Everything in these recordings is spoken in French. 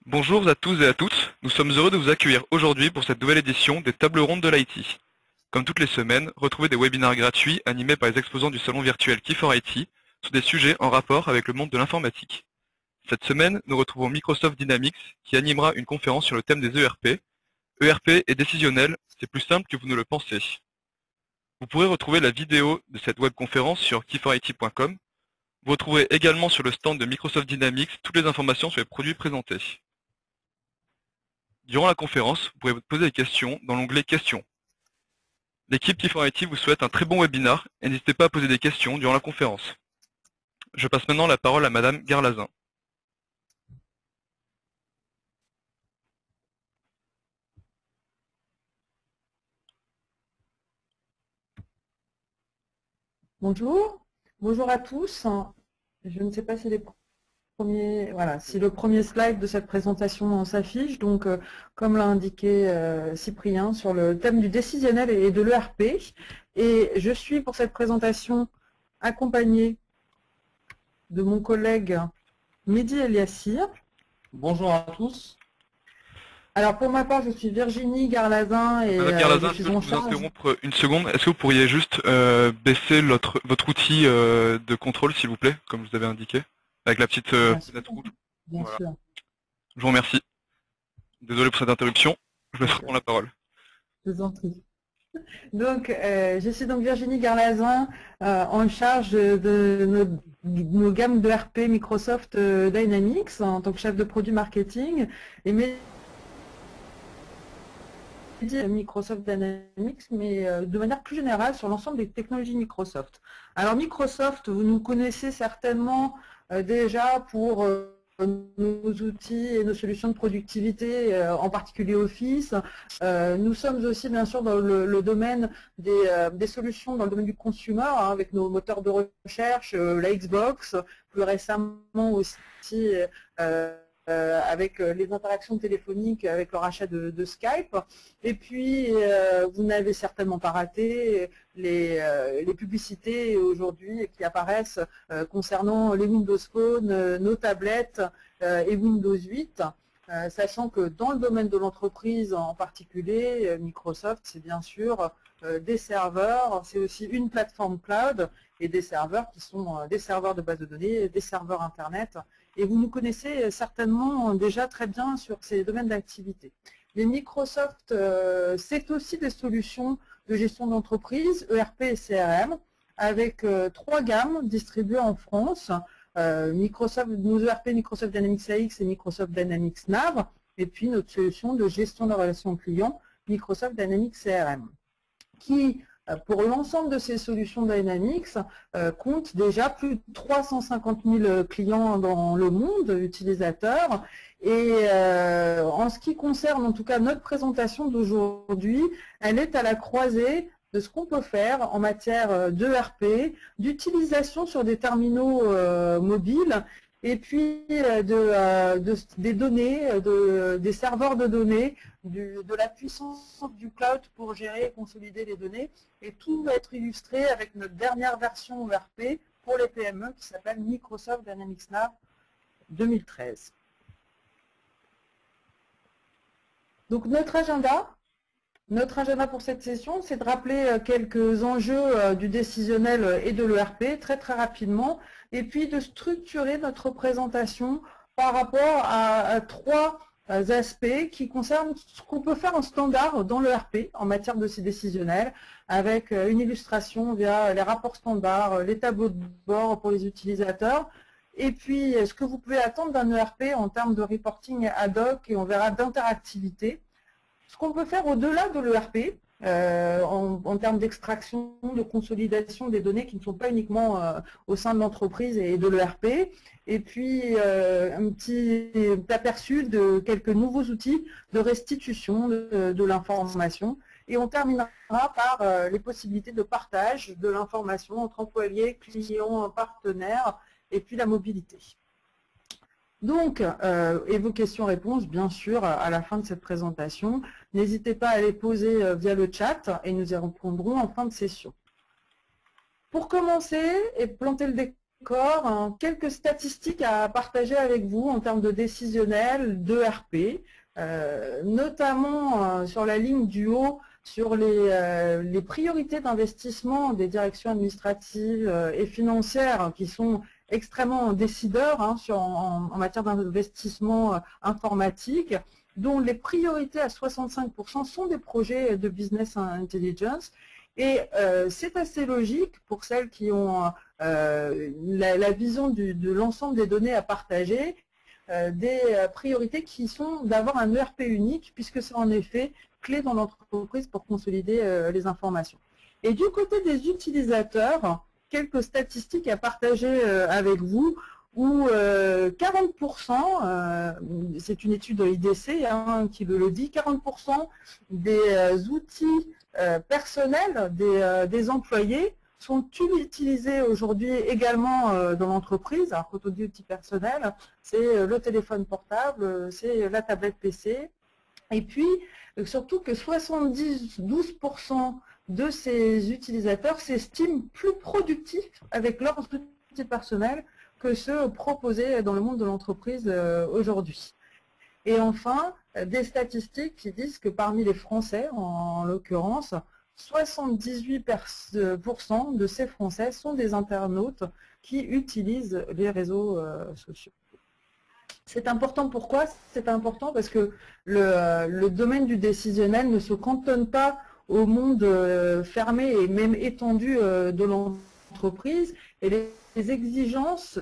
Bonjour à tous et à toutes, nous sommes heureux de vous accueillir aujourd'hui pour cette nouvelle édition des Tables rondes de l'IT. Comme toutes les semaines, retrouvez des webinaires gratuits animés par les exposants du salon virtuel Key4IT sur des sujets en rapport avec le monde de l'informatique. Cette semaine, nous retrouvons Microsoft Dynamics qui animera une conférence sur le thème des ERP. ERP est décisionnel, c'est plus simple que vous ne le pensez. Vous pourrez retrouver la vidéo de cette webconférence sur key4it.com. Vous retrouverez également sur le stand de Microsoft Dynamics toutes les informations sur les produits présentés. Durant la conférence, vous pourrez vous poser des questions dans l'onglet Questions. L'équipe Key4IT vous souhaite un très bon webinaire et n'hésitez pas à poser des questions durant la conférence. Je passe maintenant la parole à Madame Garlazin. Bonjour, bonjour à tous. Je ne sais pas si si le premier slide de cette présentation s'affiche. Donc, comme l'a indiqué Cyprien, sur le thème du décisionnel et de l'ERP. Et je suis pour cette présentation accompagnée de mon collègue Mehdi Eliassir. Bonjour à tous. Alors, pour ma part, je suis Virginie Garlazin et Madame je Garlazin, je suis peux en vous charge. interrompre une seconde. Est-ce que vous pourriez juste baisser votre outil de contrôle, s'il vous plaît, comme je vous avais indiqué, avec la petite Bien sûr, fenêtre rouge. bien Voilà. sûr. Je vous remercie. Désolé pour cette interruption. Je vous laisse Donc, reprendre la parole. je vous en prie. Donc, je suis donc Virginie Garlazin, en charge de nos gammes de RP Microsoft Dynamics en tant que chef de produit marketing et Microsoft Dynamics, mais de manière plus générale sur l'ensemble des technologies Microsoft. Alors Microsoft, vous nous connaissez certainement déjà pour nos outils et nos solutions de productivité, en particulier Office. Nous sommes aussi bien sûr dans le domaine des solutions dans le domaine du consumer, avec nos moteurs de recherche, la Xbox, plus récemment aussi avec les interactions téléphoniques avec le rachat de Skype. Et puis, vous n'avez certainement pas raté les publicités aujourd'hui qui apparaissent concernant les Windows Phone, nos tablettes et Windows 8. Sachant que dans le domaine de l'entreprise en particulier, Microsoft, c'est bien sûr des serveurs, c'est aussi une plateforme cloud et des serveurs qui sont des serveurs de base de données, des serveurs Internet. Et vous nous connaissez certainement déjà très bien sur ces domaines d'activité. Les Microsoft, c'est aussi des solutions de gestion d'entreprise, ERP et CRM, avec trois gammes distribuées en France. Nos ERP Microsoft Dynamics AX et Microsoft Dynamics NAV, et puis notre solution de gestion de relations clients, Microsoft Dynamics CRM, qui, pour l'ensemble de ces solutions Dynamics, compte déjà plus de 350 000 clients dans le monde, utilisateurs. Et en ce qui concerne en tout cas notre présentation d'aujourd'hui, elle est à la croisée de ce qu'on peut faire en matière d'ERP, d'utilisation sur des terminaux mobiles, et puis des données, des serveurs de données, de la puissance du cloud pour gérer et consolider les données. Et tout va être illustré avec notre dernière version ERP pour les PME qui s'appelle Microsoft Dynamics NAV 2013. Donc notre agenda pour cette session, c'est de rappeler quelques enjeux du décisionnel et de l'ERP très rapidement, et puis de structurer notre présentation par rapport à trois aspects qui concernent ce qu'on peut faire en standard dans l'ERP en matière de ces décisionnels, avec une illustration via les rapports standards, les tableaux de bord pour les utilisateurs, et puis ce que vous pouvez attendre d'un ERP en termes de reporting ad hoc, et on verra d'interactivité. Ce qu'on peut faire au-delà de l'ERP, en termes d'extraction, de consolidation des données qui ne sont pas uniquement au sein de l'entreprise et de l'ERP, et puis un petit aperçu de quelques nouveaux outils de restitution de l'information. Et on terminera par les possibilités de partage de l'information entre employés, clients, partenaires, et puis la mobilité. Donc, et vos questions-réponses, bien sûr, à la fin de cette présentation. N'hésitez pas à les poser via le chat et nous y répondrons en fin de session. Pour commencer et planter le décor, décor, hein, quelques statistiques à partager avec vous en termes de décisionnel, de RP, notamment sur la ligne du haut, sur les priorités d'investissement des directions administratives et financières qui sont extrêmement décideurs hein, en matière d'investissement informatique, dont les priorités à 65% sont des projets de business intelligence. Et c'est assez logique pour celles qui ont la vision de l'ensemble des données à partager, des priorités qui sont d'avoir un ERP unique, puisque c'est en effet clé dans l'entreprise pour consolider les informations. Et du côté des utilisateurs, quelques statistiques à partager avec vous, où 40%, c'est une étude de l'IDC hein, qui le dit, 40% des outils personnels des employés sont utilisés aujourd'hui également dans l'entreprise. Alors quand on dit outils personnels, c'est le téléphone portable, c'est la tablette PC, et puis surtout que 72% de ces utilisateurs s'estiment plus productifs avec leurs outils personnels que ceux proposés dans le monde de l'entreprise aujourd'hui. Et enfin, des statistiques qui disent que parmi les Français, en l'occurrence, 78% de ces Français sont des internautes qui utilisent les réseaux sociaux. C'est important, pourquoi? C'est important parce que le domaine du décisionnel ne se cantonne pas au monde fermé et même étendu de l'entreprise, et les exigences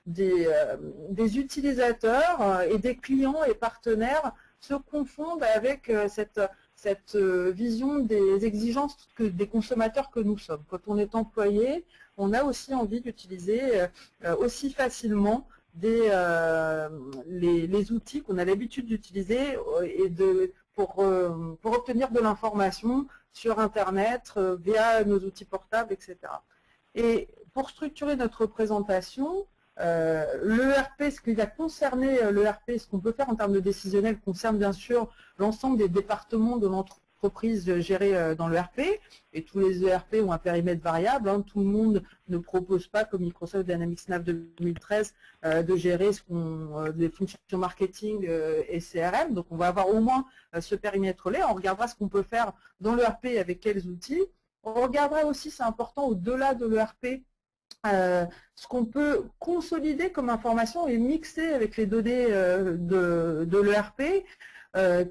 des utilisateurs et des clients et partenaires se confondent avec cette vision des exigences des consommateurs que nous sommes. Quand on est employé, on a aussi envie d'utiliser aussi facilement les outils qu'on a l'habitude d'utiliser pour obtenir de l'information sur Internet, via nos outils portables, etc. Et pour structurer notre présentation, l'ERP, ce qui va concerner l'ERP, ce qu'on peut faire en termes de décisionnel concerne bien sûr l'ensemble des départements de l'entreprise gérés dans l'ERP, et tous les ERP ont un périmètre variable, hein. Tout le monde ne propose pas, comme Microsoft Dynamics NAV 2013, de gérer des fonctions marketing et CRM, donc on va avoir au moins ce périmètre-là. On regardera ce qu'on peut faire dans l'ERP avec quels outils. On regardera aussi, c'est important, au-delà de l'ERP, ce qu'on peut consolider comme information et mixer avec les données de l'ERP,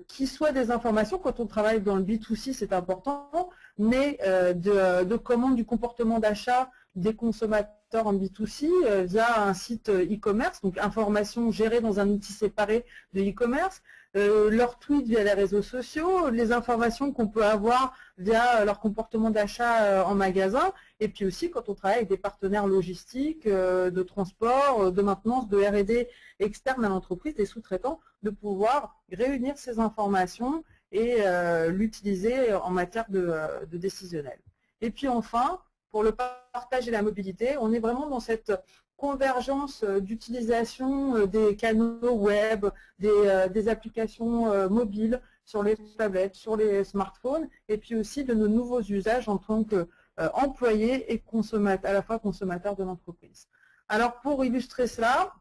qui soient des informations, quand on travaille dans le B2C, c'est important, mais de commande du comportement d'achat des consommateurs en B2C via un site e-commerce, donc informations gérées dans un outil séparé de e-commerce, leurs tweets via les réseaux sociaux, les informations qu'on peut avoir via leur comportement d'achat en magasin, et puis aussi quand on travaille avec des partenaires logistiques, de transport, de maintenance, de R&D externe à l'entreprise, des sous-traitants, de pouvoir réunir ces informations et l'utiliser en matière de décisionnel. Et puis enfin, pour le partage et la mobilité, on est vraiment dans cette convergence d'utilisation des canaux web, des applications mobiles sur les tablettes, sur les smartphones, et puis aussi de nos nouveaux usages en tant qu'employés et consommateurs, à la fois consommateurs de l'entreprise. Alors pour illustrer cela,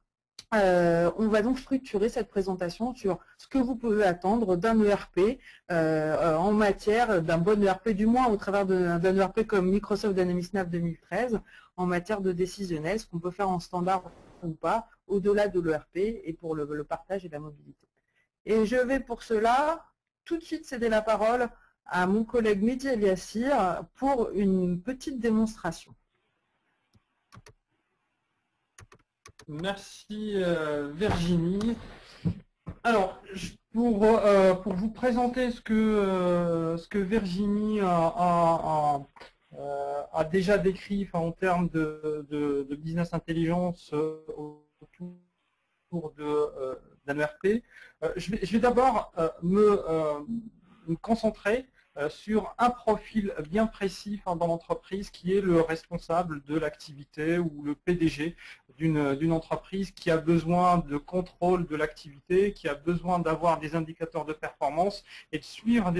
on va donc structurer cette présentation sur ce que vous pouvez attendre d'un ERP en matière d'un bon ERP, du moins au travers d'un ERP comme Microsoft Dynamics NAV 2013, en matière de décisionnel, ce qu'on peut faire en standard ou pas, au-delà de l'ERP et pour le partage et la mobilité. Et je vais pour cela tout de suite céder la parole à mon collègue Mehdi Eliassir pour une petite démonstration. Merci Virginie. Alors, pour vous présenter ce que Virginie a déjà décrit en termes de business intelligence autour d'un ERP, je vais d'abord me concentrer sur un profil bien précis dans l'entreprise qui est le responsable de l'activité ou le PDG d'une entreprise qui a besoin de contrôle de l'activité, qui a besoin d'avoir des indicateurs de performance et de suivre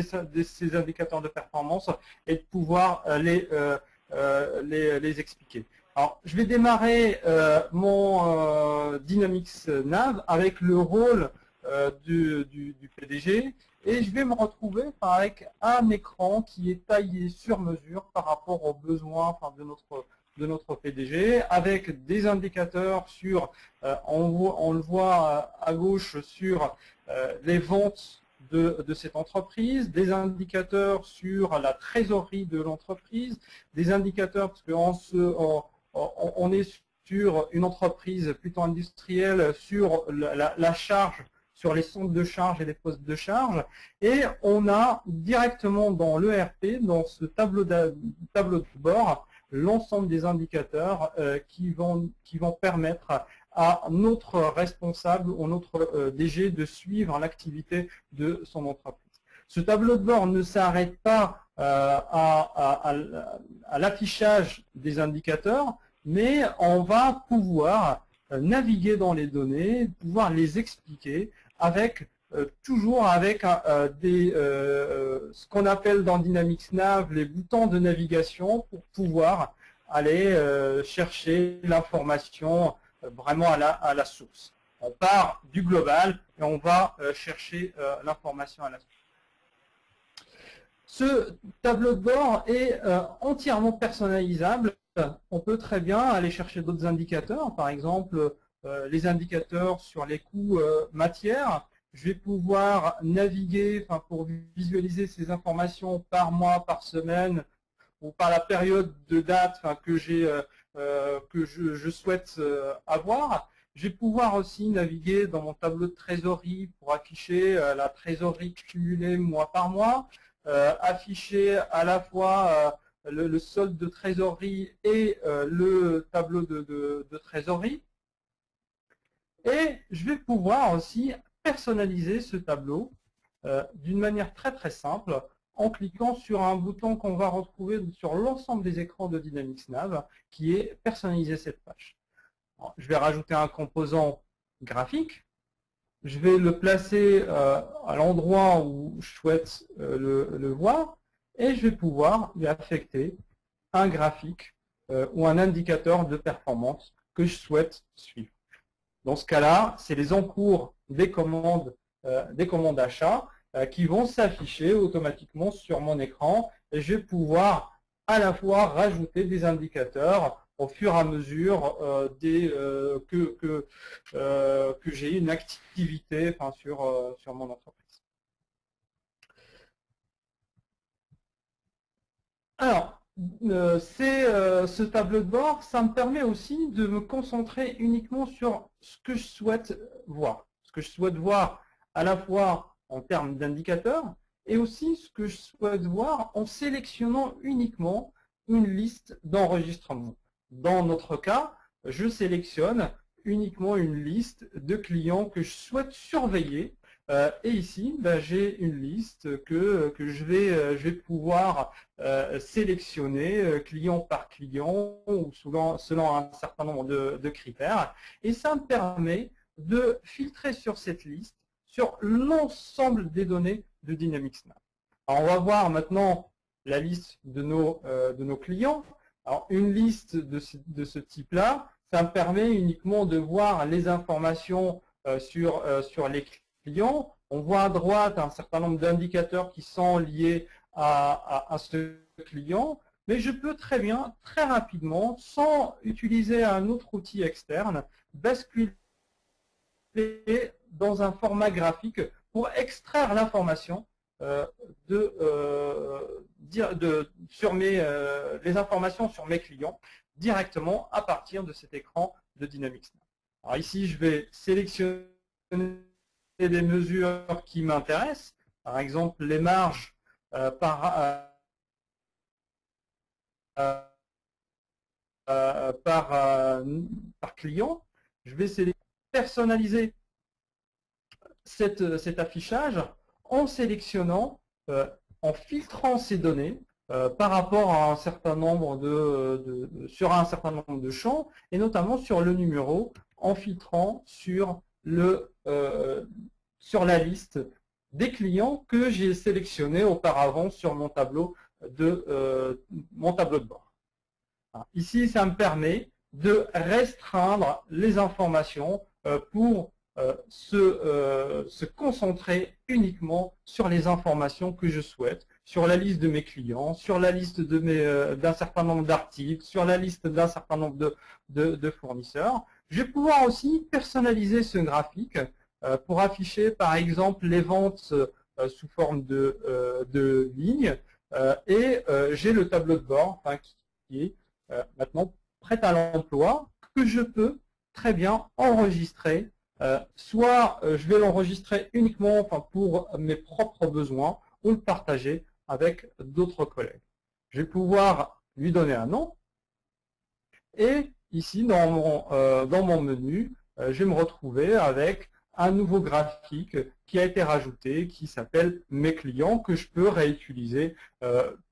ces indicateurs de performance et de pouvoir les expliquer. Alors, je vais démarrer mon Dynamics Nav avec le rôle du PDG et je vais me retrouver avec un écran qui est taillé sur mesure par rapport aux besoins de notre PDG, avec des indicateurs sur, on le voit à gauche, sur les ventes de cette entreprise, des indicateurs sur la trésorerie de l'entreprise, des indicateurs parce qu'on est sur une entreprise plutôt industrielle, sur la charge, sur les centres de charge et les postes de charge, et on a directement dans l'ERP, dans ce tableau de bord, l'ensemble des indicateurs qui vont permettre à notre responsable ou notre DG de suivre l'activité de son entreprise. Ce tableau de bord ne s'arrête pas à l'affichage des indicateurs, mais on va pouvoir naviguer dans les données, pouvoir les expliquer avec toujours avec ce qu'on appelle dans Dynamics Nav les boutons de navigation pour pouvoir aller chercher l'information vraiment à la source. On part du global et on va chercher l'information à la source. Ce tableau de bord est entièrement personnalisable. On peut très bien aller chercher d'autres indicateurs, par exemple les indicateurs sur les coûts matières. Je vais pouvoir naviguer pour visualiser ces informations par mois, par semaine ou par la période de date que je souhaite avoir. Je vais pouvoir aussi naviguer dans mon tableau de trésorerie pour afficher la trésorerie cumulée mois par mois, afficher à la fois le solde de trésorerie et le tableau de trésorerie. Et je vais pouvoir aussi personnaliser ce tableau d'une manière très simple en cliquant sur un bouton qu'on va retrouver sur l'ensemble des écrans de Dynamics Nav qui est personnaliser cette page. Alors, je vais rajouter un composant graphique. Je vais le placer à l'endroit où je souhaite le voir et je vais pouvoir lui affecter un graphique ou un indicateur de performance que je souhaite suivre. Dans ce cas-là, c'est les encours des commandes achats qui vont s'afficher automatiquement sur mon écran et je vais pouvoir à la fois rajouter des indicateurs au fur et à mesure que j'ai une activité sur mon entreprise. Alors, ce tableau de bord, ça me permet aussi de me concentrer uniquement sur ce que je souhaite voir. Ce que je souhaite voir à la fois en termes d'indicateurs et aussi ce que je souhaite voir en sélectionnant uniquement une liste d'enregistrement. Dans notre cas, je sélectionne uniquement une liste de clients que je souhaite surveiller. Et ici, j'ai une liste que je vais pouvoir sélectionner client par client ou selon un certain nombre de critères. Et ça me permet de filtrer sur cette liste sur l'ensemble des données de Dynamics Nav. Alors, on va voir maintenant la liste de nos clients. Alors, une liste de ce type-là, ça me permet uniquement de voir les informations sur les clients. On voit à droite un certain nombre d'indicateurs qui sont liés à ce client, mais je peux très bien, très rapidement, sans utiliser un autre outil externe, basculer dans un format graphique pour extraire l'information sur les informations sur mes clients directement à partir de cet écran de Dynamics Nav. Alors ici, je vais sélectionner des mesures qui m'intéressent, par exemple les marges par client. Je vais personnaliser cet affichage en sélectionnant, en filtrant ces données par rapport à un certain nombre sur un certain nombre de champs, et notamment sur le numéro, en filtrant sur la liste des clients que j'ai sélectionnés auparavant sur mon tableau de bord. Ici, ça me permet de restreindre les informations pour se concentrer uniquement sur les informations que je souhaite, sur la liste de mes clients, sur la liste d'un certain nombre d'articles, sur la liste d'un certain nombre de fournisseurs. Je vais pouvoir aussi personnaliser ce graphique pour afficher par exemple les ventes sous forme de lignes et j'ai le tableau de bord qui est maintenant prêt à l'emploi que je peux très bien enregistrer. Soit je vais l'enregistrer uniquement pour mes propres besoins ou le partager avec d'autres collègues. Je vais pouvoir lui donner un nom et ici dans mon menu, je vais me retrouver avec un nouveau graphique qui a été rajouté qui s'appelle mes clients que je peux réutiliser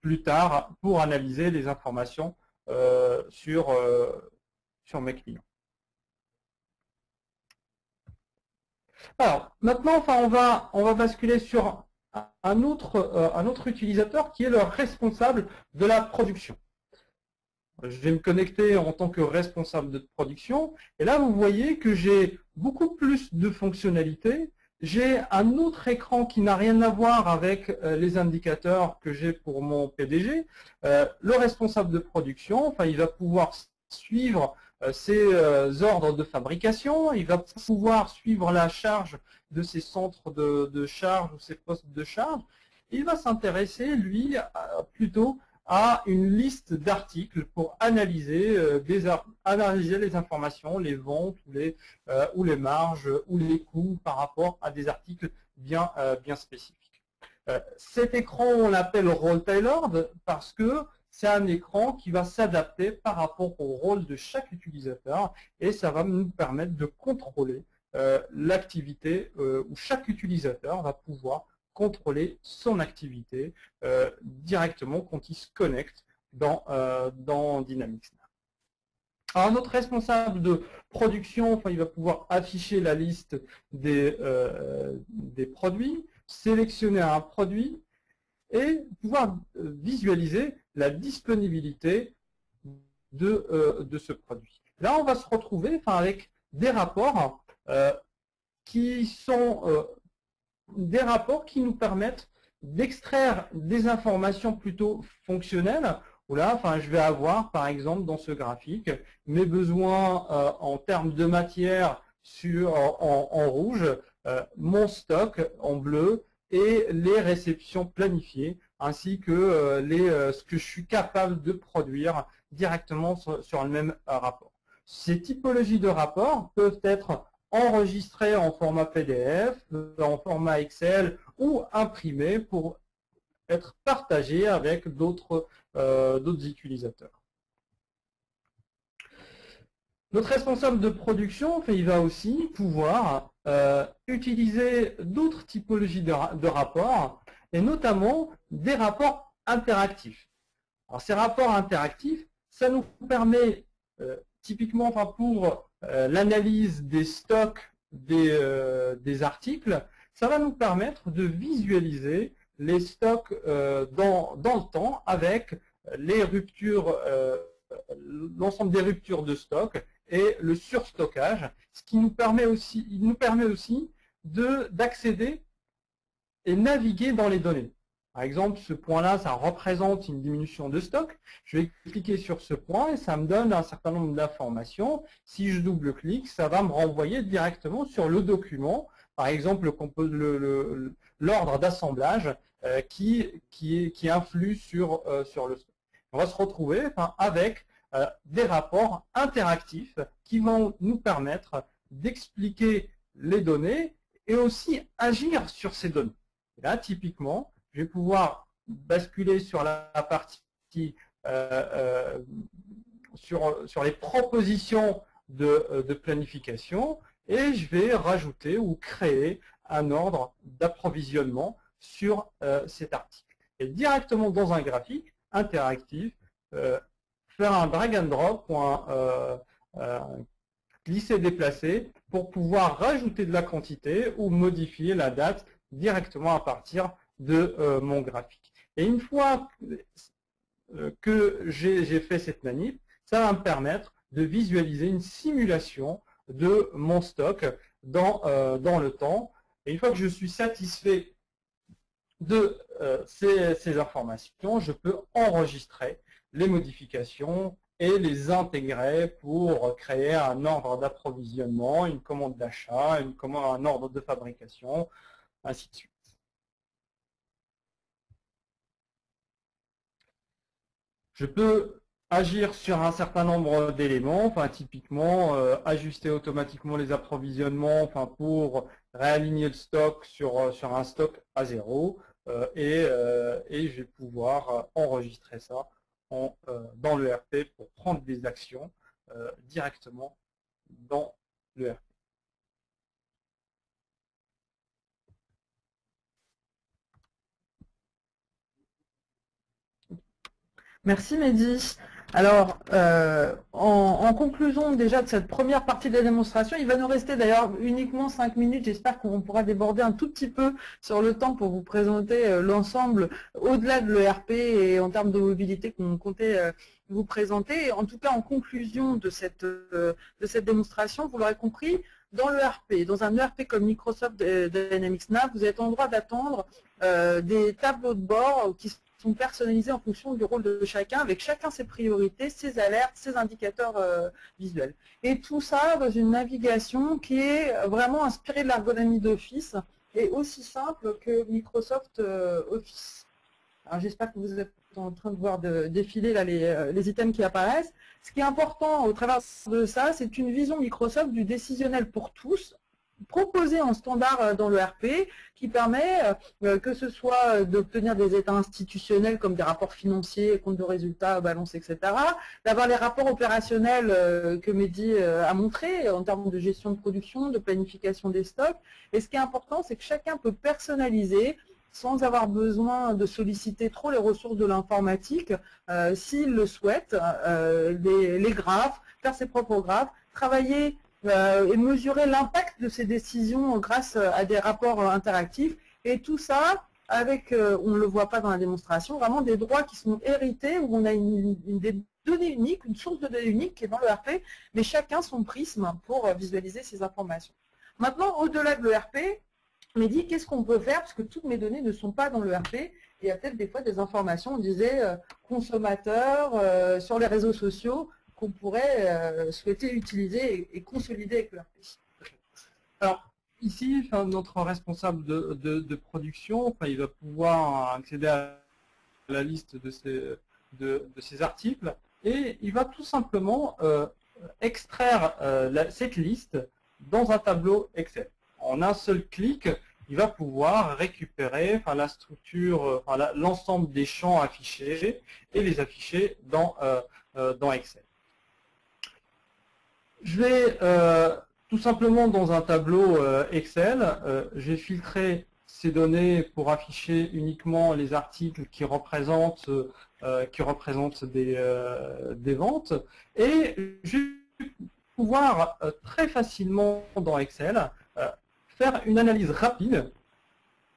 plus tard pour analyser les informations sur mes clients. Alors, maintenant, on va basculer sur un autre utilisateur qui est le responsable de la production. Je vais me connecter en tant que responsable de production. Et là, vous voyez que j'ai beaucoup plus de fonctionnalités. J'ai un autre écran qui n'a rien à voir avec les indicateurs que j'ai pour mon PDG. Le responsable de production, il va pouvoir suivre ses ordres de fabrication. Il va pouvoir suivre la charge de ses centres de charge ou ses postes de charge. Il va s'intéresser, lui, plutôt à une liste d'articles pour analyser les informations, les ventes ou les marges ou les coûts par rapport à des articles bien spécifiques. Cet écran, on l'appelle Role Tailored parce que c'est un écran qui va s'adapter par rapport au rôle de chaque utilisateur et ça va nous permettre de contrôler l'activité où chaque utilisateur va pouvoir contrôler son activité directement quand il se connecte dans Dynamics. Alors, notre responsable de production, il va pouvoir afficher la liste des produits, sélectionner un produit et pouvoir visualiser la disponibilité de ce produit. Là, on va se retrouver avec des rapports qui sont des rapports qui nous permettent d'extraire des informations plutôt fonctionnelles, où là, je vais avoir, par exemple, dans ce graphique, mes besoins en termes de matière en rouge, mon stock en bleu et les réceptions planifiées, ainsi que ce que je suis capable de produire directement sur le même rapport. Ces typologies de rapports peuvent être enregistrés en format PDF, en format Excel ou imprimés pour être partagés avec d'autres utilisateurs. Notre responsable de production, il va aussi pouvoir utiliser d'autres typologies de rapports et notamment des rapports interactifs. Alors, ces rapports interactifs, ça nous permet typiquement pour l'analyse des stocks des articles, ça va nous permettre de visualiser les stocks dans le temps avec les ruptures, l'ensemble des ruptures de stock et le surstockage, ce qui nous permet aussi d'accéder et naviguer dans les données. Par exemple, ce point-là, ça représente une diminution de stock. Je vais cliquer sur ce point et ça me donne un certain nombre d'informations. Si je double-clique, ça va me renvoyer directement sur le document, par exemple l'ordre d'assemblage qui influe sur le stock. On va se retrouver avec des rapports interactifs qui vont nous permettre d'expliquer les données et aussi agir sur ces données. Et là, typiquement, je vais pouvoir basculer sur la partie sur les propositions de planification et je vais rajouter ou créer un ordre d'approvisionnement sur cet article. Et directement dans un graphique interactif, faire un drag and drop ou un glisser-déplacer pour pouvoir rajouter de la quantité ou modifier la date directement à partir de mon graphique. Et une fois que j'ai fait cette manip, ça va me permettre de visualiser une simulation de mon stock dans le temps. Et une fois que je suis satisfait de ces informations, je peux enregistrer les modifications et les intégrer pour créer un ordre d'approvisionnement, une commande d'achat, un ordre de fabrication, ainsi de suite. Je peux agir sur un certain nombre d'éléments, enfin typiquement ajuster automatiquement les approvisionnements, enfin pour réaligner le stock sur un stock à zéro, et je vais pouvoir enregistrer ça dans l'ERP pour prendre des actions directement dans l'ERP. Merci Mehdi. Alors, en conclusion déjà de cette première partie de la démonstration, il va nous rester d'ailleurs uniquement 5 minutes. J'espère qu'on pourra déborder un tout petit peu sur le temps pour vous présenter l'ensemble au-delà de l'ERP et en termes de mobilité qu'on comptait vous présenter. En tout cas, en conclusion de cette démonstration, vous l'aurez compris, dans l'ERP, dans un ERP comme Microsoft Dynamics Nav, vous êtes en droit d'attendre des tableaux de bord qui sont personnalisés en fonction du rôle de chacun, avec chacun ses priorités, ses alertes, ses indicateurs visuels. Et tout ça dans une navigation qui est vraiment inspirée de l'ergonomie d'Office et aussi simple que Microsoft Office. Alors j'espère que vous êtes en train de voir défiler là les items qui apparaissent. Ce qui est important au travers de ça, c'est une vision Microsoft du décisionnel pour tous, proposé en standard dans l'ERP, qui permet que ce soit d'obtenir des états institutionnels comme des rapports financiers, comptes de résultats, balances, etc., d'avoir les rapports opérationnels que Mehdi a montré en termes de gestion de production, de planification des stocks. Et ce qui est important, c'est que chacun peut personnaliser sans avoir besoin de solliciter trop les ressources de l'informatique, s'il le souhaite, les graphes, faire ses propres graphes, travailler et mesurer l'impact de ces décisions grâce à des rapports interactifs. Et tout ça avec, on ne le voit pas dans la démonstration, vraiment des droits qui sont hérités, où on a des données uniques, une source de données unique qui est dans l'ERP, mais chacun son prisme pour visualiser ces informations. Maintenant, au-delà de l'ERP, Mehdi, qu'est-ce qu'on peut faire? Parce que toutes mes données ne sont pas dans l'ERP. Il y a peut-être des fois des informations, on disait consommateurs, sur les réseaux sociaux, qu'on pourrait souhaiter utiliser et consolider avec l'ERP. Alors, ici, notre responsable de production, il va pouvoir accéder à la liste de ces articles et il va tout simplement extraire cette liste dans un tableau Excel. En un seul clic, il va pouvoir récupérer la structure, l'ensemble des champs affichés et les afficher dans Excel. Je vais tout simplement dans un tableau Excel, j'ai filtré ces données pour afficher uniquement les articles qui représentent des ventes, et je vais pouvoir très facilement dans Excel faire une analyse rapide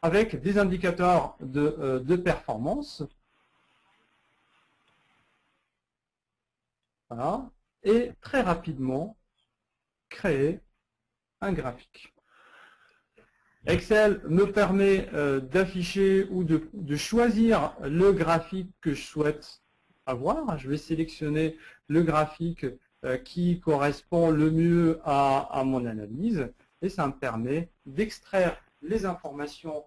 avec des indicateurs de performance. Voilà. Et très rapidement créer un graphique. Excel me permet d'afficher ou de choisir le graphique que je souhaite avoir. Je vais sélectionner le graphique qui correspond le mieux à mon analyse et ça me permet d'extraire les informations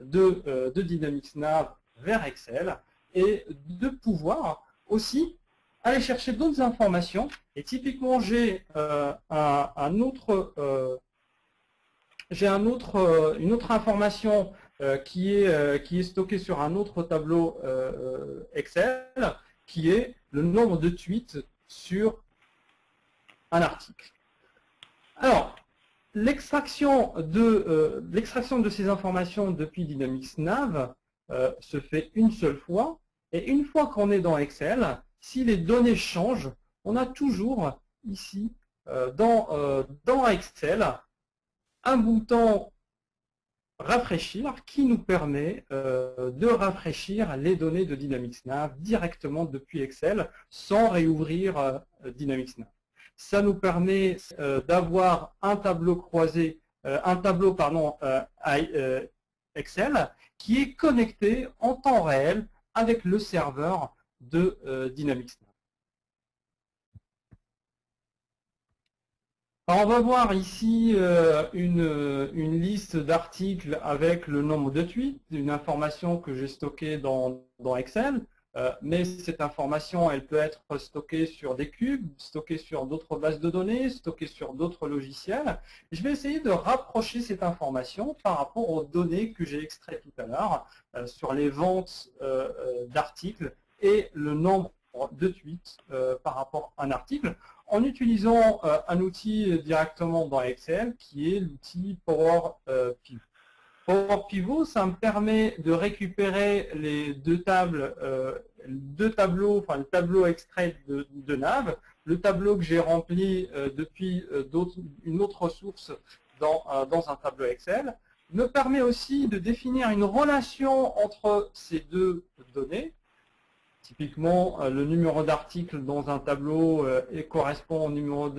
de Dynamics Nav vers Excel et de pouvoir aussi aller chercher d'autres informations. Et typiquement, j'ai une autre information qui est stockée sur un autre tableau Excel, qui est le nombre de tweets sur un article. Alors, l'extraction de ces informations depuis Dynamics Nav se fait une seule fois, et une fois qu'on est dans Excel, si les données changent, on a toujours ici dans Excel un bouton rafraîchir qui nous permet de rafraîchir les données de Dynamics Nav directement depuis Excel sans réouvrir Dynamics Nav. Ça nous permet d'avoir un tableau croisé, Excel qui est connecté en temps réel avec le serveur de Dynamics Nav. Alors on va voir ici une liste d'articles avec le nombre de tweets, une information que j'ai stockée dans Excel, mais cette information elle peut être stockée sur des cubes, stockée sur d'autres bases de données, stockée sur d'autres logiciels. Je vais essayer de rapprocher cette information par rapport aux données que j'ai extraites tout à l'heure sur les ventes d'articles et le nombre de tweets par rapport à un article, en utilisant un outil directement dans Excel qui est l'outil Power Pivot. Power Pivot, ça me permet de récupérer les deux tableaux, enfin le tableau extrait de Nav, le tableau que j'ai rempli depuis une autre source dans un tableau Excel, me permet aussi de définir une relation entre ces deux données. Typiquement, le numéro d'article dans un tableau correspond au numéro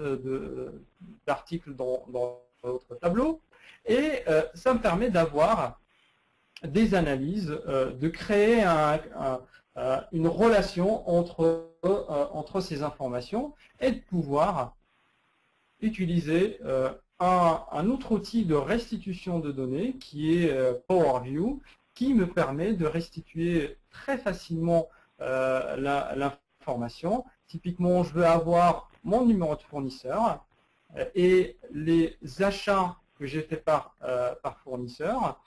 d'article dans l'autre tableau. Et ça me permet d'avoir des analyses, de créer une relation entre ces informations et de pouvoir utiliser un autre outil de restitution de données qui est PowerView, qui me permet de restituer très facilement l'information. Typiquement, je veux avoir mon numéro de fournisseur et les achats que j'ai fait par fournisseur.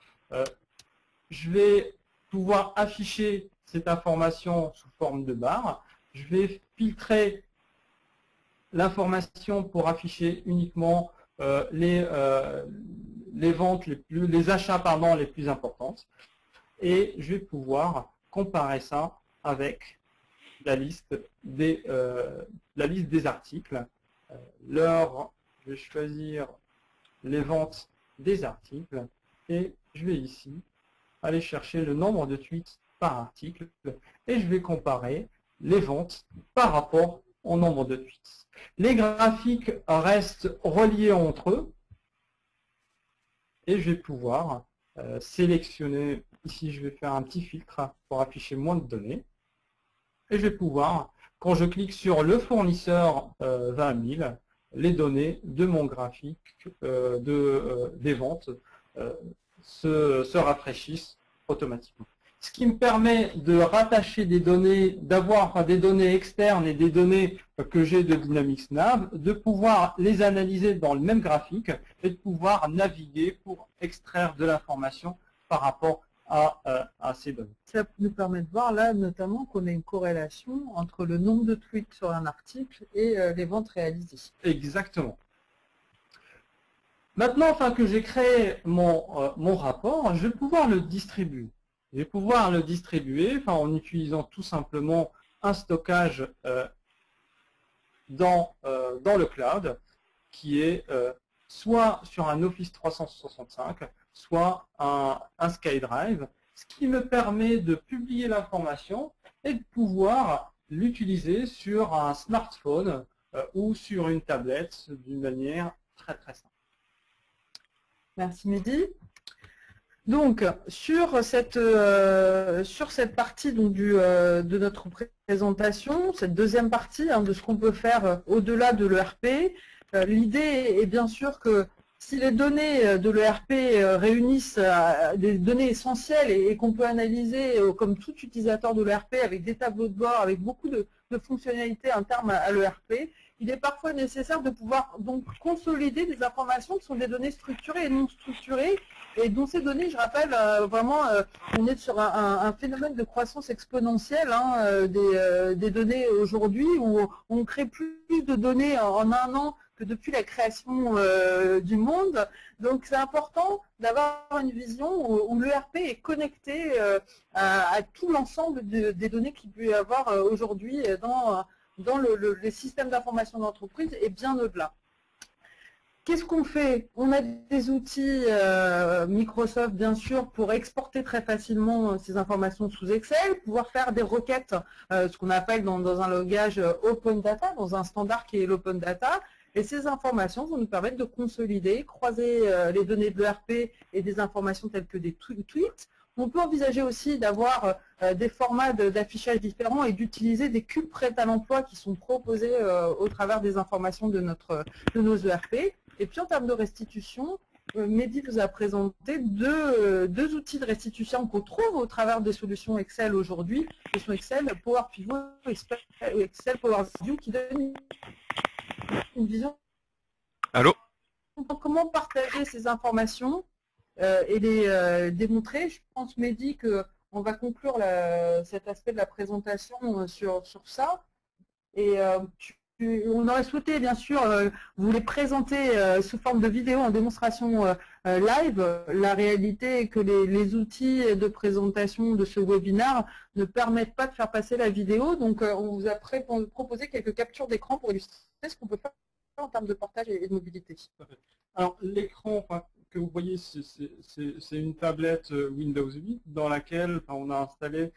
Je vais pouvoir afficher cette information sous forme de barre. Je vais filtrer l'information pour afficher uniquement les ventes les achats les plus importantes. Et je vais pouvoir comparer ça avec la liste des articles. Je vais choisir les ventes des articles et je vais ici aller chercher le nombre de tweets par article et je vais comparer les ventes par rapport au nombre de tweets. Les graphiques restent reliés entre eux et je vais pouvoir sélectionner, ici je vais faire un petit filtre pour afficher moins de données. Et je vais pouvoir, quand je clique sur le fournisseur 20 000, les données de mon graphique des ventes se rafraîchissent automatiquement. Ce qui me permet de rattacher des données, d'avoir des données externes et des données que j'ai de Dynamics Nav, de pouvoir les analyser dans le même graphique et de pouvoir naviguer pour extraire de l'information par rapport à ces données. Ça nous permet de voir là notamment qu'on a une corrélation entre le nombre de tweets sur un article et les ventes réalisées. Exactement. Maintenant, que j'ai créé mon rapport, je vais pouvoir le distribuer. Je vais pouvoir le distribuer en utilisant tout simplement un stockage dans le cloud qui est soit sur un Office 365, soit un SkyDrive, ce qui me permet de publier l'information et de pouvoir l'utiliser sur un smartphone ou sur une tablette d'une manière très très simple. Merci Mehdi. Donc sur cette partie donc, de notre présentation, cette deuxième partie de ce qu'on peut faire au-delà de l'ERP, l'idée est bien sûr que si les données de l'ERP réunissent des données essentielles et qu'on peut analyser comme tout utilisateur de l'ERP avec des tableaux de bord, avec beaucoup de fonctionnalités internes à l'ERP, il est parfois nécessaire de pouvoir donc consolider des informations qui sont des données structurées et non structurées, et dont ces données, je rappelle, vraiment, on est sur un phénomène de croissance exponentielle des données aujourd'hui, où on crée plus de données en un an que depuis la création du monde. Donc c'est important d'avoir une vision où l'ERP est connecté à tout l'ensemble des données qu'il peut y avoir aujourd'hui dans les systèmes d'information d'entreprise et bien au-delà. Qu'est-ce qu'on fait? On a des outils Microsoft, bien sûr, pour exporter très facilement ces informations sous Excel, pouvoir faire des requêtes, ce qu'on appelle dans un langage Open Data, dans un standard qui est l'Open Data. Et ces informations vont nous permettre de consolider, croiser les données de l'ERP et des informations telles que des tweets. On peut envisager aussi d'avoir des formats d'affichage différents et d'utiliser des cubes prêts à l'emploi qui sont proposés au travers des informations de nos ERP. Et puis en termes de restitution, Mehdi vous a présenté deux outils de restitution qu'on trouve au travers des solutions Excel aujourd'hui, qui sont Excel, Power Pivot et Excel Power View, qui donnent une vision. Allô? Comment partager ces informations et les démontrer. Je pense, Mehdi, qu'on va conclure cet aspect de la présentation sur ça. Et on aurait souhaité, bien sûr, vous les présenter sous forme de vidéo en démonstration live. La réalité est que les outils de présentation de ce webinaire ne permettent pas de faire passer la vidéo. Donc, on vous a proposé quelques captures d'écran pour illustrer ce qu'on peut faire en termes de portage et de mobilité. Alors, l'écran que vous voyez, c'est une tablette Windows 8 dans laquelle on a installé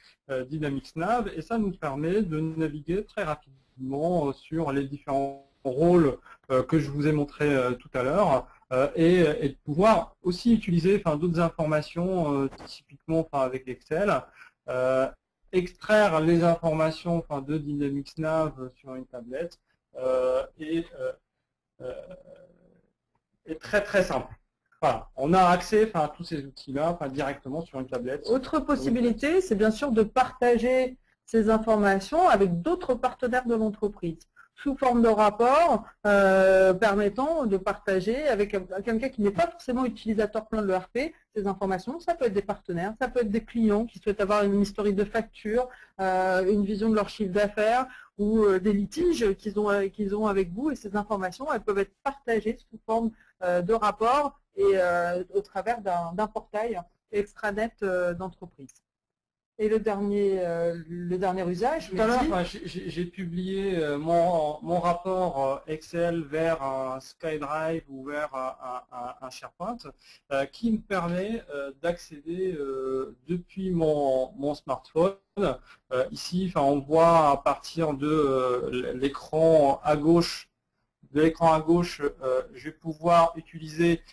Dynamics Nav, et ça nous permet de naviguer très rapidement sur les différents rôles que je vous ai montrés tout à l'heure, et de pouvoir aussi utiliser d'autres informations, typiquement avec Excel, extraire les informations de Dynamics Nav sur une tablette, est très très simple. Voilà, on a accès à tous ces outils-là directement sur une tablette. Autre possibilité, c'est bien sûr de partager ces informations avec d'autres partenaires de l'entreprise, sous forme de rapport permettant de partager avec quelqu'un qui n'est pas forcément utilisateur plein de l'ERP ces informations. Ça peut être des partenaires, ça peut être des clients qui souhaitent avoir une historique de facture, une vision de leur chiffre d'affaires ou des litiges qu'ils ont avec vous. Et ces informations, elles peuvent être partagées sous forme de rapport et au travers d'un portail extranet d'entreprise. Et le dernier usage, tout à l'heure, j'ai publié mon rapport Excel vers un SkyDrive ou vers un SharePoint qui me permet d'accéder depuis mon smartphone. Ici, on voit à partir de l'écran à gauche. De l'écran à gauche, je vais pouvoir utiliser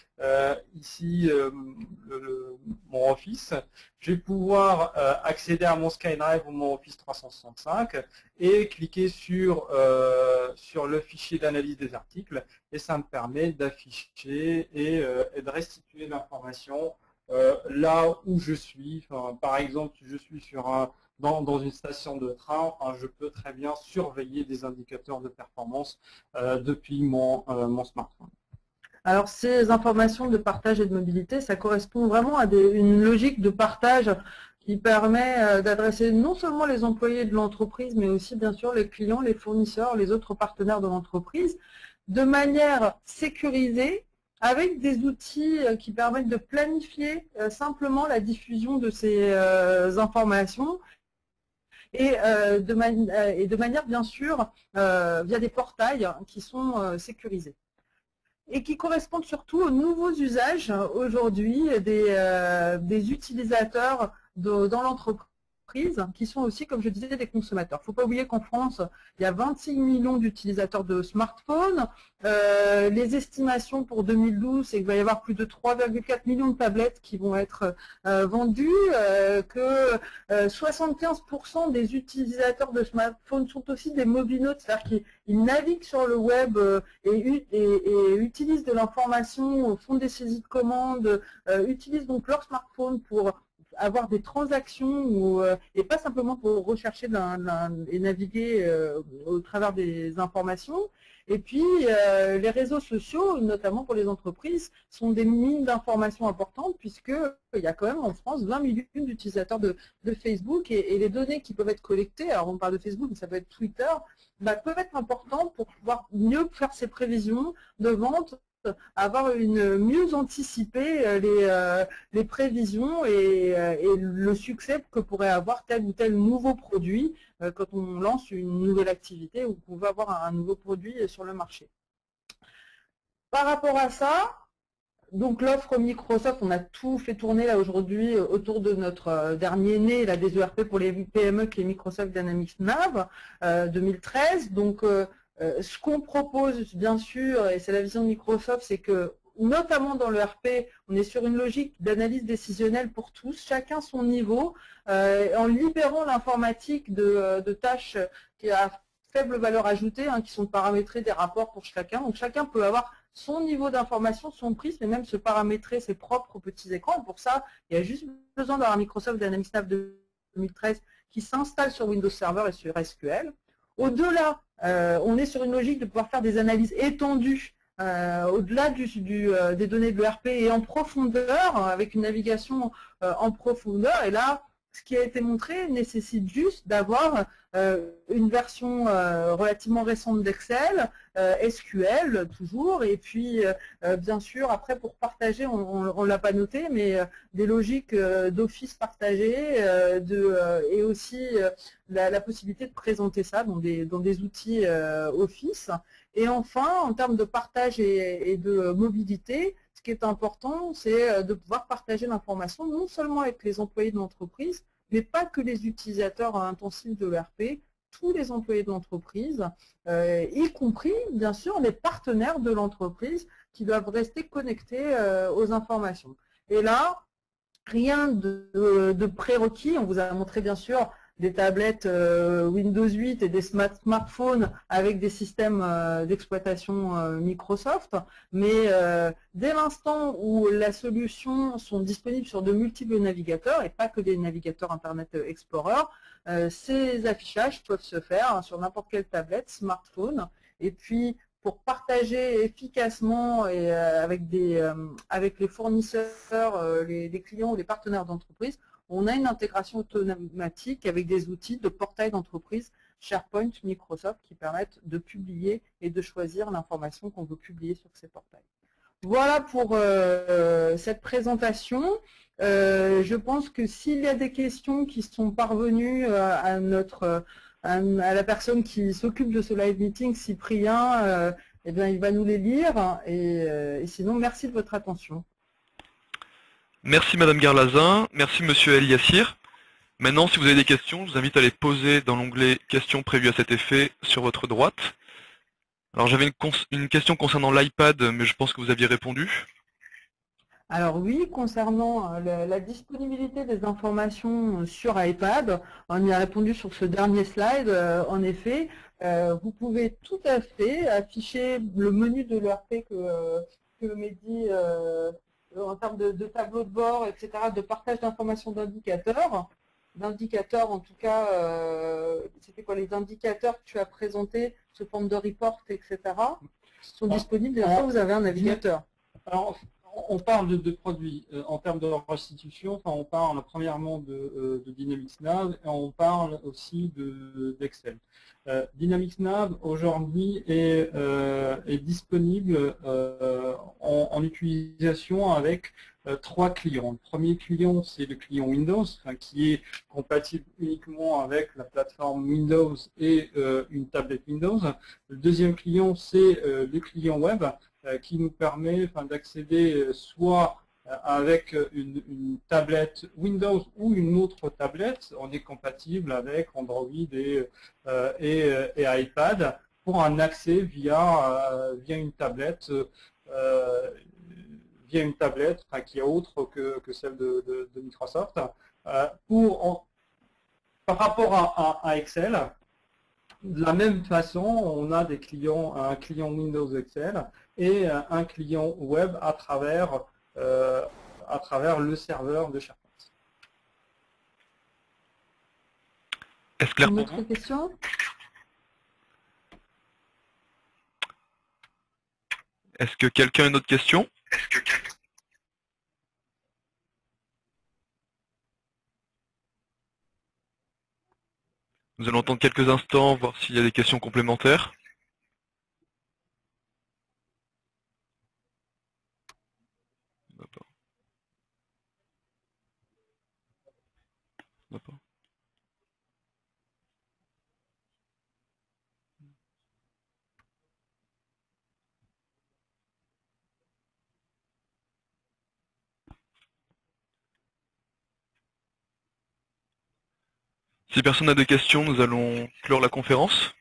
ici mon Office. Je vais pouvoir accéder à mon SkyDrive ou mon Office 365 et cliquer sur le fichier d'analyse des articles, et ça me permet d'afficher et de restituer l'information là où je suis. Par exemple, si je suis dans une station de train, je peux très bien surveiller des indicateurs de performance depuis mon smartphone. Alors, ces informations de partage et de mobilité, ça correspond vraiment à une logique de partage qui permet d'adresser non seulement les employés de l'entreprise, mais aussi, bien sûr, les clients, les fournisseurs, les autres partenaires de l'entreprise, de manière sécurisée, avec des outils qui permettent de planifier simplement la diffusion de ces informations, et de manière, bien sûr, via des portails qui sont sécurisés. Et qui correspondent surtout aux nouveaux usages aujourd'hui des utilisateurs dans l'entreprise, qui sont aussi, comme je disais, des consommateurs. Il ne faut pas oublier qu'en France, il y a 26 millions d'utilisateurs de smartphones. Les estimations pour 2012, c'est qu'il va y avoir plus de 3,4 millions de tablettes qui vont être vendues, que 75% des utilisateurs de smartphones sont aussi des mobinautes, c'est-à-dire qu'ils naviguent sur le web et utilisent de l'information, font des saisies de commandes, utilisent donc leur smartphone pour avoir des transactions et pas simplement pour rechercher et naviguer au travers des informations. Et puis, les réseaux sociaux, notamment pour les entreprises, sont des mines d'informations importantes, puisqu'il y a quand même en France 20 millions d'utilisateurs de Facebook, et les données qui peuvent être collectées, alors on parle de Facebook, mais ça peut être Twitter, peuvent être importantes pour pouvoir mieux faire ses prévisions de vente, mieux anticiper les prévisions et le succès que pourrait avoir tel ou tel nouveau produit quand on lance une nouvelle activité ou qu'on veut avoir un nouveau produit sur le marché. par rapport à ça, donc l'offre Microsoft, on a tout fait tourner là aujourd'hui autour de notre dernier né, la des ERP pour les PME qui est Microsoft Dynamics Nav 2013. Donc ce qu'on propose bien sûr, et c'est la vision de Microsoft, c'est que notamment dans le RP, on est sur une logique d'analyse décisionnelle pour tous, chacun son niveau, en libérant l'informatique de tâches qui a faible valeur ajoutée, qui sont paramétrées des rapports pour chacun. Donc chacun peut avoir son niveau d'information, son prisme, et même se paramétrer ses propres petits écrans. Pour ça, il y a juste besoin d'avoir Microsoft Dynamics Nav 2013 qui s'installe sur Windows Server et sur SQL. Au-delà, on est sur une logique de pouvoir faire des analyses étendues au-delà des données de l'ERP et en profondeur, avec une navigation en profondeur. Et là, ce qui a été montré nécessite juste d'avoir une version relativement récente d'Excel, SQL toujours, et puis bien sûr après pour partager, on ne l'a pas noté, mais des logiques d'office partagées et aussi la possibilité de présenter ça dans des outils Office. Et enfin, en termes de partage et de mobilité, ce qui est important, c'est de pouvoir partager l'information non seulement avec les employés de l'entreprise, mais pas que les utilisateurs intensifs de l'ERP, tous les employés de l'entreprise, y compris, bien sûr, les partenaires de l'entreprise qui doivent rester connectés aux informations. Et là, rien de prérequis. On vous a montré, bien sûr, des tablettes Windows 8 et des smartphones avec des systèmes d'exploitation Microsoft. Mais dès l'instant où la solution sont disponibles sur de multiples navigateurs, et pas que des navigateurs Internet Explorer, ces affichages peuvent se faire sur n'importe quelle tablette, smartphone. Et puis, pour partager efficacement et avec les fournisseurs, les clients ou les partenaires d'entreprise, on a une intégration automatique avec des outils de portail d'entreprise SharePoint, Microsoft qui permettent de publier et de choisir l'information qu'on veut publier sur ces portails. Voilà pour cette présentation. Je pense que s'il y a des questions qui sont parvenues à la personne qui s'occupe de ce live meeting, Cyprien, eh bien, il va nous les lire. Et sinon, merci de votre attention. Merci Madame Garlazin, merci Monsieur El Yassir. Maintenant, si vous avez des questions, je vous invite à les poser dans l'onglet questions prévues à cet effet sur votre droite. Alors j'avais une question concernant l'iPad, mais je pense que vous aviez répondu. Alors oui, concernant la disponibilité des informations sur iPad, on y a répondu sur ce dernier slide. En effet, vous pouvez tout à fait afficher le menu de l'ERP que Mehdi, en termes de tableau de bord, etc., de partage d'informations d'indicateurs en tout cas, c'était quoi les indicateurs que tu as présentés sous forme de report, etc., sont disponibles dès l'instant où vous avez un navigateur. Alors, on parle de produits en termes de restitution. Enfin, on parle premièrement de Dynamics Nav et on parle aussi d'Excel. Dynamics Nav aujourd'hui est disponible en utilisation avec trois clients. Le premier client, c'est le client Windows, qui est compatible uniquement avec la plateforme Windows et une tablette Windows. Le deuxième client, c'est le client web, qui nous permet d'accéder soit avec une tablette Windows ou une autre tablette. On est compatible avec Android et iPad pour un accès via une tablette qui est autre que celle de Microsoft. Par rapport à Excel, de la même façon, on a un client Windows Excel et un client web à travers le serveur de SharePoint. Est-ce clair Une pour autre vous? question? Est-ce que quelqu'un a une autre question? Nous allons attendre quelques instants, voir s'il y a des questions complémentaires. D'accord. Si personne n'a de questions, nous allons clore la conférence.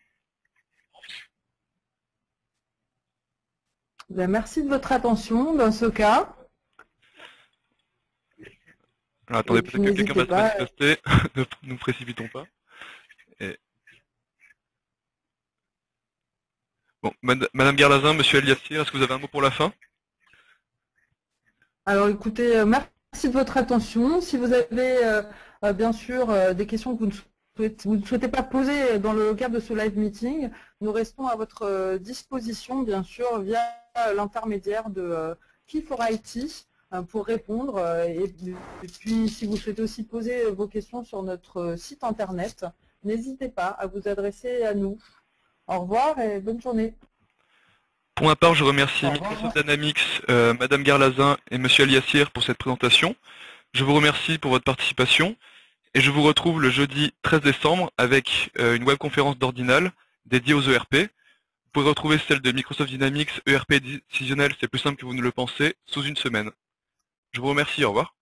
Merci de votre attention dans ce cas. Alors, attendez, peut-être que quelqu'un va se manifester. Ne nous précipitons pas. Bon, Madame Garlazin, Monsieur Eliassir, est-ce que vous avez un mot pour la fin? Alors écoutez, merci de votre attention. Si vous avez bien sûr des questions que vous ne souhaitez pas poser dans le cadre de ce live meeting, nous restons à votre disposition, bien sûr, via l'intermédiaire de Key4IT pour répondre. Et puis, si vous souhaitez aussi poser vos questions sur notre site internet, n'hésitez pas à vous adresser à nous. Au revoir et bonne journée. Pour ma part, je remercie Microsoft Dynamics, Madame Garlazin et Monsieur Eliassir pour cette présentation. Je vous remercie pour votre participation et je vous retrouve le jeudi 13 décembre avec une webconférence d'Ordinal dédiée aux ERP. Vous pouvez retrouver celle de Microsoft Dynamics ERP décisionnel, c'est plus simple que vous ne le pensez, sous une semaine. Je vous remercie, au revoir.